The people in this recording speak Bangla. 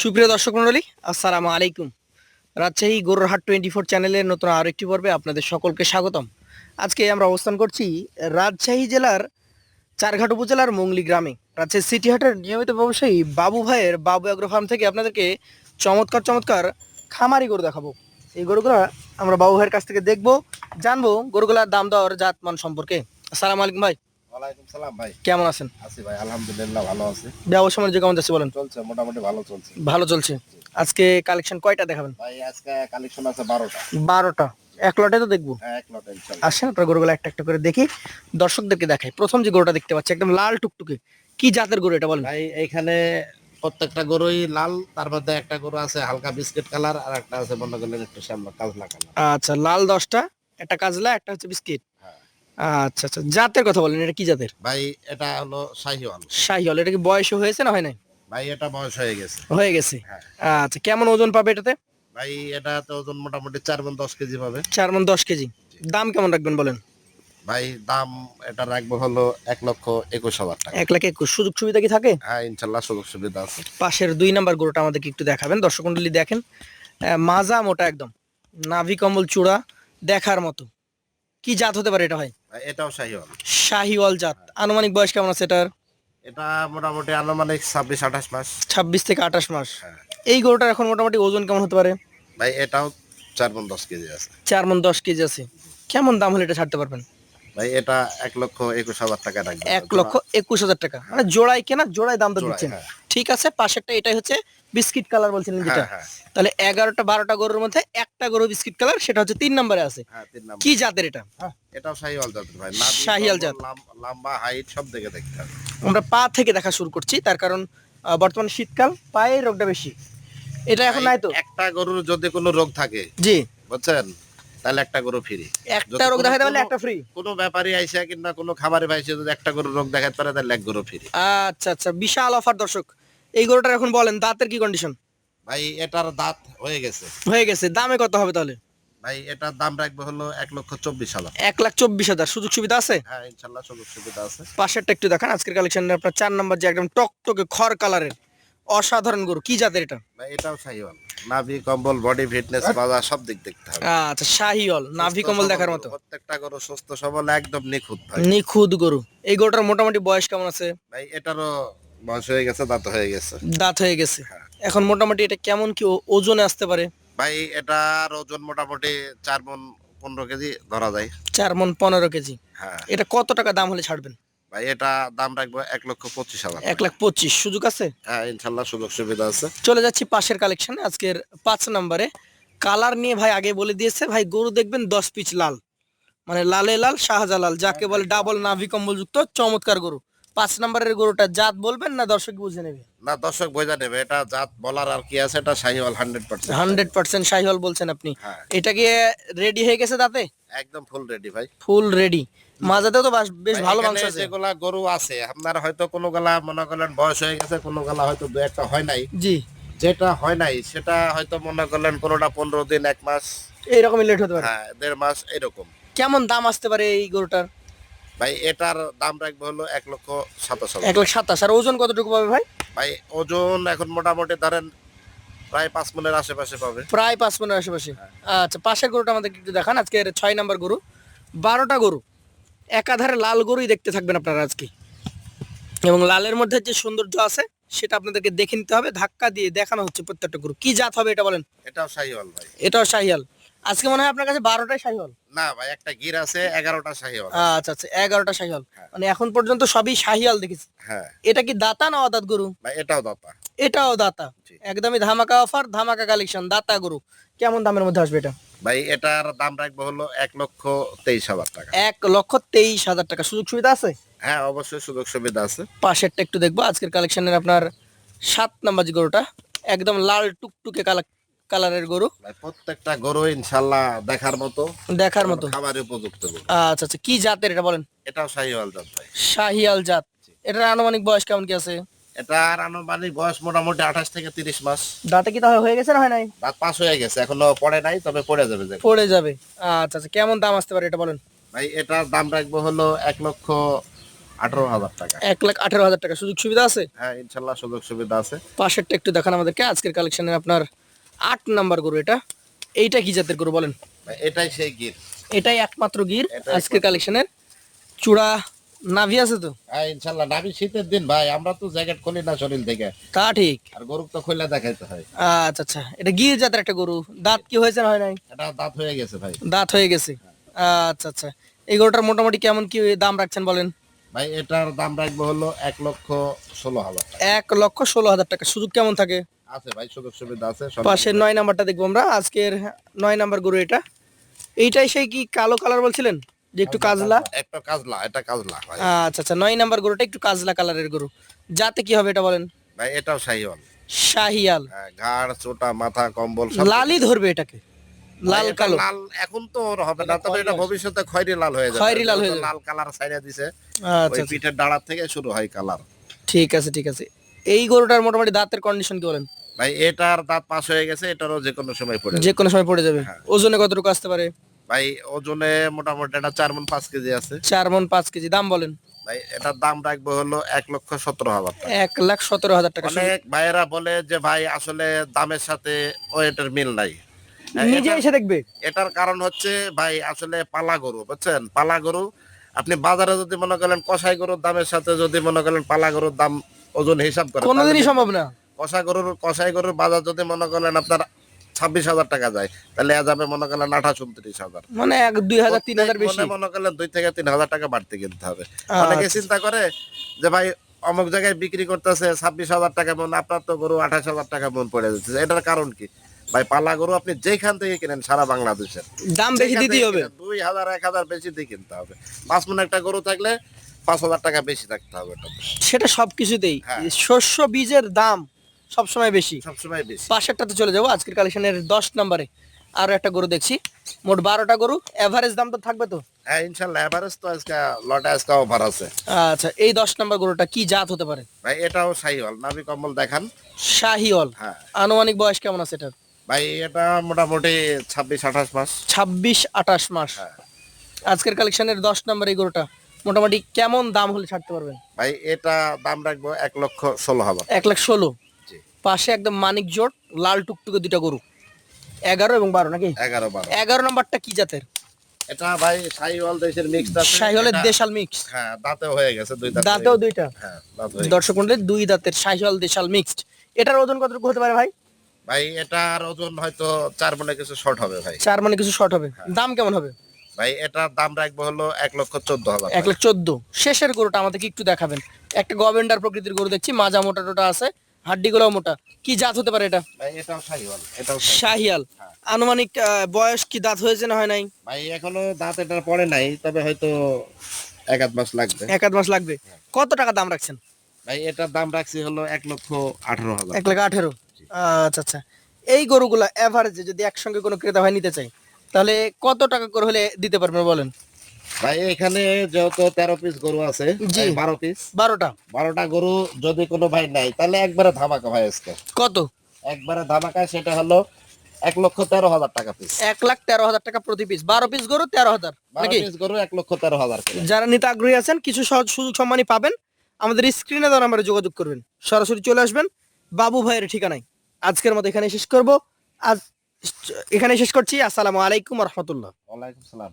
সুপ্রিয় দর্শক মণ্ডলী, আসসালামু আলাইকুম। রাজশাহী গরুর হাট 24 চ্যানেলের নতুন আরেকটি পর্বে আপনাদের সকলকে স্বাগতম। আজকে আমরা অবস্থান করছি রাজশাহী জেলার চারঘাট উপজেলার মংলি গ্রামে। রাজশাহী সিটি হাটের নিয়মিত ব্যবসায়ী বাবু ভাইয়ের বাবু অ্যাগ্রো ফার্ম থেকে আপনাদেরকে চমৎকার চমৎকার খামারি গরু দেখাবো। এই গরুগুলো আমরা বাবু ভাইয়ের কাছ থেকে দেখবো, জানবো গরুগুলার দাম দর জাত মান সম্পর্কে। আসসালামু আলাইকুম ভাই। ওয়ালাইকুম সালাম ভাই। কেমন আছেন? আছি ভাই, আলহামদুলিল্লাহ ভালো আছি। ব্যবসা বাণিজ্য কেমন যাচ্ছে বলেন? চলছে, মোটামুটি ভালো চলছে। ভালো চলছে। আজকে কালেকশন কয়টা দেখাবেন? ভাই আজকে কালেকশন আছে 12টা। 12টা। এক লটে তো দেখবো। হ্যাঁ, এক লট ইনশাআল্লাহ। আসেন আপনার গরুগুলো একটা একটা করে দেখি, দর্শকদেরকে দেখাই। প্রথম যে গরুটা দেখতে পাচ্ছি একদম লাল টুকটুকে, কি জাতের গরু এটা বলেন? ভাই এইখানে প্রত্যেকটা গরুই লাল, তার মধ্যে একটা গরু আছে হালকা বিস্কিট কালার, আর একটা আছে মনে করলেন একটু শ্যামলা কাজলা কালার। আচ্ছা, লাল 10টা, একটা কাজলা, একটা হচ্ছে বিস্কিট। হ্যাঁ আচ্ছা আচ্ছা, জাতের কথা বলেন, এটা কি জাতের? ভাই, এটা হলো শাহিওয়াল। শাহিওয়াল। এটা কি বয়স হয়েছে না হয় নাই? ভাই এটা বয়স হয়ে গেছে। হয়ে গেছে। হ্যাঁ আচ্ছা, কেমন ওজন পাবে এটাতে? ভাই, এটা তো ওজন মোটামুটি 4 মণ 10 কেজি পাবে। 4 মণ 10 কেজি। দাম কেমন রাখবেন বলেন? ভাই দাম এটা রাখবো হলো 1,21,000 টাকা। 1,21,000। সুযোগ সুবিধা কি থাকে? হ্যাঁ ইনশাল্লাহ সুযোগ সুবিধা আছে। পাশের 2 নাম্বার গরুটা আমাদেরকে একটু দেখাবেন। দর্শক মণ্ডলী দেখেন, মাজা মোটা একদম, নাভি কম্বল চূড়া, দেখার মতো। কি জাত হতে পারে এটা ভাই? ভাই এটাও শাহিওয়াল। শাহিওয়াল জাত। আনুমানিক বয়স কেমন আছে এটার? এটা মোটামুটি আনুমানিক 26-28 মাস। 26 থেকে 28 মাস। হ্যাঁ এই গরুটার এখন মোটামুটি ওজন কেমন হতে পারে? ভাই এটাও 4 মণ 10 কেজি আছে। 4 মণ 10 কেজি আছে। কেমন দাম হলে এটা ছাড়তে পারবেন? ভাই এটা 1,21,000 টাকা রাখবে। 1,21,000 টাকা। মানে জোড়ায় কেনা, জোড়ায় দাম তো জোড়ায়, দিচ্ছেন। হ্যাঁ। ঠিক আছে, পাশেরটা এটাই হচ্ছে বিস্কিট কালার বলছিলেন যেটা। হ্যাঁ হ্যাঁ তাহলে 11টা 12টা গরুর মধ্যে একটা গরু বিস্কিট কালার, সেটা হচ্ছে 3 নম্বরে আছে। হ্যাঁ, 3 নাম্বার। কি জাতের এটা? এটাও শাহিওয়াল জাতের ভাই। নাভি, শাহিওয়াল কম্বল, জাত। লম্বা হাইট সব দেখে দেখতে হবে। আমরা পা থেকে দেখা শুরু করছি, তার কারণ বর্তমানে শীতকাল, পায়ে রোগটা বেশি। এটা এখন ভাই, নাই তো? একটা গরুর যদি কোনো রোগ থাকে, জি, বুঝছেন, তাহলে একটা গরু ফ্রি। একটা রোগ দেখাতে পারলে একটা ফ্রি। কোনো ব্যাপারী আইসা কিংবা কোনো খামারে ভাইসে যদি একটা গরুর রোগ দেখাতে পারে, তাহলে এক গরু ফ্রি। আচ্ছা আচ্ছা, বিশাল অফার দর্শক। এই গরুটার এখন বলেন দাঁতের কি কন্ডিশন? ভাই এটার দাঁত হয়ে গেছে। হয়ে গেছে। দামে কত হবে তাহলে? ভাই এটার দাম রাখবে হলো 1,24,000। 1,24,000। সুযোগ সুবিধা আছে? হ্যাঁ ইনশাল্লাহ সুযোগ সুবিধা আছে। পাশেরটা একটু দেখান। আজকের কালেকশনে আপনার 4 নাম্বার যে একদম টকটকে খড় কালারের অসাধারণ গরু, কি জাতের এটা? ভাই এটাও শাহিওয়াল। নাভি কম্বল বডি ফিটনেস বাজার সব দিক দেখতে হবে। আচ্ছা, শাহিওয়াল, নাভি কমল দেখার মতো। প্রত্যেকটা গরু সুস্থ সবল, একদম নিখুঁত ভাই। নিখুঁত গরু। এই গরুটার মোটামুটি বয়স কেমন আছে? ভাই এটারও বয়স হয়ে গেছে, দাঁত হয়ে গেছে। দাঁত হয়ে গেছে। হ্যাঁ। এখন মোটামুটি এটা কেমন কি ওজনে আসতে পারে? ভাই এটার ওজন মোটামুটি 4 মণ 15 কেজি ধরা যায়। 4 মণ 15 কেজি। হ্যাঁ এটা কত টাকা দাম হলে ছাড়বেন? ভাই এটা দাম রাখবো 1,25,000। 1,25,000। সুযোগ আছে? হ্যাঁ ইনশাল্লাহ সুযোগ সুবিধা আছে। চলে যাচ্ছি পাশের কালেকশনে, আজকের 5 নম্বরে। কালার নিয়ে ভাই আগে বলে দিয়েছে, ভাই গরু দেখবেন 10 পিচ লাল, মানে লালে লাল শাহজালাল, যাকে বলে ডাবল নাভি কম্বল যুক্ত চমৎকার গরু। 5 নম্বরের গরুটা জাত বলবেন না দর্শক বুঝে নেবে? না, দর্শক বোঝা নেবে, এটা জাত বলার আর কি আছে, এটা শাহিওয়াল 100%। 100% শাহিওয়াল বলছেন আপনি। হ্যাঁ এটা কি রেডি হয়ে গেছে দাঁতে? একদম ফুল রেডি ভাই। Full ready. মাজাতেও তো বেশ ভালো এখানে মাংস আছে। যেগুলা গরু আছে আপনার হয়তো কোনো গলা মনে করলেন বয়স হয়ে গেছে, কোনো গলা হয়তো 2-1টা হয় নাই। জি, যেটা হয় নাই সেটা হয়তো মনে করলেন কোনোটা 15 দিন 1 মাস। এইরকমই লেট হতে পারে। হ্যাঁ 1.5 মাস এরকম। কেমন দাম আসতে পারে এই গরুটার? ভাই এটার দাম রাখবো হলো 1,27,000। 1,27,000। আর ওজন কতটুকু পাবে ভাই? ভাই ওজন এখন মোটামুটি ধরেন প্রায় 5 মণের আশেপাশে পাবে। প্রায় 5 মণের আশেপাশে। আচ্ছা, পাশের গরুটা আমাদেরকে একটু দেখান। আজকের 6 নাম্বার গরু। 12টা গরু একাধারে লাল গরুই দেখতে থাকবেন আপনারা আজকে, এবং লালের মধ্যে যে সৌন্দর্য আছে সেটা আপনাদেরকে দেখে নিতে হবে। ধাক্কা দিয়ে দেখানো হচ্ছে প্রত্যেকটা গরু। কি জাত হবে এটা বলেন? এটাও শাহিওয়াল ভাই। এটাও শাহিয়াল। আজকে মনে হয় আপনার কাছে 12টাই শাহিওয়াল। না ভাই, একটা গির আছে, 11টা শাহিওয়াল। আচ্ছা আচ্ছা, 11টা শাহিওয়াল। হ্যাঁ। মানে এখন পর্যন্ত সবই শাহিয়াল দেখেছি। হ্যাঁ এটা কি দাতা না অদাত গরু? ভাই এটাও দাতা। এটাও দাতা। জি। একদমই ধামাকা অফার, ধামাকা কালেকশন, দাতা গরু। কেমন দামের মধ্যে আসবে এটা? ভাই এটার দাম রাখবো হলো 1,23,000 টাকা। 1,23,000 টাকা। সুযোগ সুবিধা আছে? হ্যাঁ অবশ্যই সুযোগ সুবিধা আছে। পাশেরটা একটু দেখবো। আজকের কালেকশনের আপনার 7 নাম্বার যে গরুটা, একদম লাল টুকটুকে কালারের গরু। ভাই প্রত্যেকটা গরু ইনশাল্লাহ দেখার মতো, দেখার মতো। খাবারের উপযুক্ত গরু। আচ্ছা আচ্ছা, কি জাতের এটা বলেন? এটাও শাহিওয়াল জাত ভাই। শাহিয়াল জাত। এটার আনুমানিক বয়স কেমন কি আছে? এটার আনুমানিক বয়স মোটামুটি 28 থেকে 30 মাস। দাঁতে কি তাহলে হয়ে গেছে না হয় নাই? দাঁত পাস হয়ে গেছে, এখনো পড়ে নাই, তবে পড়ে যাবে যে। পড়ে যাবে। আচ্ছা আচ্ছা, কেমন দাম আসতে পারে এটা বলেন? ভাই এটার দাম রাখবো হলো 18,000 টাকা। 1,18,000 টাকা। সুযোগ সুবিধা আছে? হ্যাঁ ইনশাল্লাহ সুযোগ সুবিধা আছে। পাশেরটা একটু দেখান আমাদেরকে। আজকের কালেকশনে আপনার 8 নাম্বার গরু এটা। এইটা কি জাতের গরু বলেন? ভাই এটাই সেই গির। এটাই একমাত্র গির এটাই আজকের কালেকশনের। চূড়া নাভি আছে তো? হ্যাঁ ইনশাল্লাহ। নাবি শীতের দিন ভাই, আমরা তো জ্যাকেট খুলি না শরীর থেকে, তা ঠিক। আর গরু তো খুলে দেখাইতে হয়। আচ্ছা আচ্ছা, এটা গির জাতের একটা গরু। দাঁত কি হয়েছে না হয় নাই? এটা দাঁত হয়ে গেছে ভাই। দাঁত হয়ে গেছে। আচ্ছা আচ্ছা, এই গরুটার মোটামুটি কেমন কি দাম রাখছেন বলেন? ভাই এটার দাম রাখবো হলো 1,16,000 টাকা। 1,16,000 টাকা। সুযোগ কেমন থাকে? আছে ভাই, সুযোগ সুবিধা আছে। পাশের 9 নাম্বারটা দেখবো আমরা। আজকের 9 নাম্বার গরু এটা। এইটাই সেই কি কালো কালার বলছিলেন যে একটু কাজলা? একটা কাজলা, এটা কাজলা ভাই। আচ্ছা আচ্ছা, 9 নাম্বার গরুটা একটু কাজলা কালারের গরু। যাতে কি হবে এটা বলেন? ভাই এটাও শাহিওয়াল। শাহিয়াল। হ্যাঁ, ঘাড় চোটা মাথা কম্বল সব লালই ধরবে এটাকে? ভাই, লাল এটা কালো? লাল এখন তো ওর হবে না, তবে এটা ভবিষ্যতে খয়েরি লাল হয়ে যাবে। খয়েরি লাল হয়ে যেহেতু যাবে। লাল কালার ছাইড়া দিছে, আচ্ছা ওই আচ্ছা, পিঠের ডাড়া থেকে শুরু হয় কালার। ঠিক আছে ঠিক আছে। এই গরুটার মোটামুটি দাঁতের কন্ডিশন কি বলেন? ভাই এটার দাঁত পাশ হয়ে গেছে, এটারও যে কোনো সময় পড়ে যে যাবে। কোনো সময় পড়ে যাবে। হ্যাঁ। ওজনে কতটুকু আসতে পারে? ভাই ওজনে মোটামুটি এটা 4 মণ 5 কেজি আছে। 4 মণ 5 কেজি। দাম বলেন? ভাই এটার দাম রাখবো হলো 1,17,000 টাকা। 1,17,000 টাকা। অনেক ভাইয়েরা বলে যে ভাই আসলে দামের সাথে ওয়েটের মিল নাই। নিজে এসে দেখবে। এটার কারণ হচ্ছে ভাই আসলে পালা গরু, বুঝছেন? পালা গরু আপনি বাজারে যদি মনে করেন কষাই গরুর দামের সাথে যদি মনে করেন পালা গরুর দাম ওজন হিসাব করেন, কোনোদিনই তাহলে সম্ভব না। কষাই গরুর বাজার যদি মনে করেন আপনার 26,000 টাকা যায়, তাহলে এ যাবে মনে করেন 28-29,000। মানে 2,000 3,000 বেশি। মনে করেন 2 থেকে 3,000 টাকা বাড়তি কিনতে হবে। অনেকে আচ্ছা। চিন্তা করে যে ভাই অমুক জায়গায় বিক্রি করতেছে 26,000 টাকা মন, আপনার তো গরু 28,000 টাকা মন পড়ে যাচ্ছে। এটার কারণ কি? ভাই পালা গরু আপনি যেখান থেকে কিনেন সারা বাংলাদেশের দাম বেশি দিতেই হবে। 2,000 1,000 বেশি দিয়ে কিনতে হবে। 5 মণ একটা গরু থাকলে 5,000 টাকা বেশি থাকতে হবে এটাতে। সেটা সবকিছুতেই। হ্যাঁ। শস্য বীজের দাম সবসময় বেশি। সবসময় বেশি। পাশেরটাতে চলে যাবো। আজকের কালেকশনের 10 নম্বরে আরো একটা গরু দেখছি। মোট 12টা গরু। এভারেজ দাম তো থাকবে তো? হ্যাঁ ইনশাল্লাহ এভারেজ তো আজকে লটে আজকে অফার আছে। আচ্ছা, এই 10 নম্বর গরুটা কি জাত হতে পারে? ভাই এটাও শাহিওয়াল, নাভি কম্বল দেখান। শাহিওয়াল। হ্যাঁ আনুমানিক বয়স কেমন আছে এটার? ভাই এটা মোটামুটি 26-28 মাস। 26-28 মাস। হ্যাঁ আজকের কালেকশনের 10 নম্বর এই গরুটা মোটামুটি কেমন দাম হলে ছাড়তে পারবেন? ভাই এটা দাম রাখবো 1,16,000। 1,16,000। জি। পাশে একদম মানিক জোট লাল টুকটুকে দুইটা গরু। 11 এবং 12 নাকি? 11-12। 11 নম্বরটা কি জাতের? এটা ভাই শাহিওয়াল দেশের মিক্সড আছে। শাহিওয়ালের এটা- দেশাল মিক্স। হ্যাঁ দাঁতেও হয়ে গেছে, 2 দাঁত দাঁতেও হয়ে গেছে। দুইটা। হ্যাঁ দাঁত হয়ে গেছে। দর্শক মন্ডলী, 2 দাঁতের শাহিওয়াল দেশাল মিক্সড। এটার ওজন কতটুকু হতে পারে ভাই? ভাই এটার ওজন হয়তো 4 মণে কিছু শর্ট হবে ভাই। 4 মানে কিছু শর্ট হবে। হ্যাঁ। দাম কেমন হবে? ভাই এটার দাম রাখবো হলো 1,14,000 টাকা। 1,14,000। শেষের গরুটা আমাদেরকে একটু দেখাবেন। একটা গভেন্ডার প্রকৃতির গরু দেখছি, মাজা মোটা টোটা আছে, হাড্ডিগুলোও মোটা। কি জাত হতে পারে এটা? ভাই এটাও শাহিওয়াল, এটাও শাহিওয়াল। শাহিয়াল। হ্যাঁ। আনুমানিক বয়স কি দাঁত হয়েছে না হয় নাই? ভাই এখনো দাঁত এটার পড়ে নাই, তবে হয়তো 1-8 মাস লাগবে। 1-8 মাস লাগবে। কত টাকা দাম রাখছেন? ভাই এটার দাম রাখছি হলো 1,18,000। 1,18,000। আচ্ছা আচ্ছা, এই গরুগুলা এভারেজে যদি একসঙ্গে কোনো ক্রেতা ভাই নিতে চাই, তাহলে কত টাকা করে হলে দিতে পারবেন বলেন? ভাই এখানে যেহেতু 13 পিস গরু আছে, জি। 12 পিস, 12টা। 12টা গরু যদি কোনো ভাই নাই, তাহলে একবারে ধামাকা ভাই আজকে। কত? একবারে ধামাকা, সেটা হলো 1,13,000 টাকা পিস। 1,13,000 টাকা প্রতি পিস। 12 পিস গরু 13,000 12 নাকি? পিস গরু 1,13,000 করে। যারা নিতে আগ্রহী আছেন কিছু সহজ সুযোগ সম্মানই পাবেন। আমাদের স্ক্রিনে দেওয়া নাম্বারে যোগাযোগ করবেন, সরাসরি চলে আসবেন বাবু ভাইয়ের ঠিকানায়। আজকের মতো এখানে শেষ করব। আজ এখানে শেষ করছি। আসসালামু আলাইকুম রহমতুল্লাহ। ওয়ালাইকুম সালাম।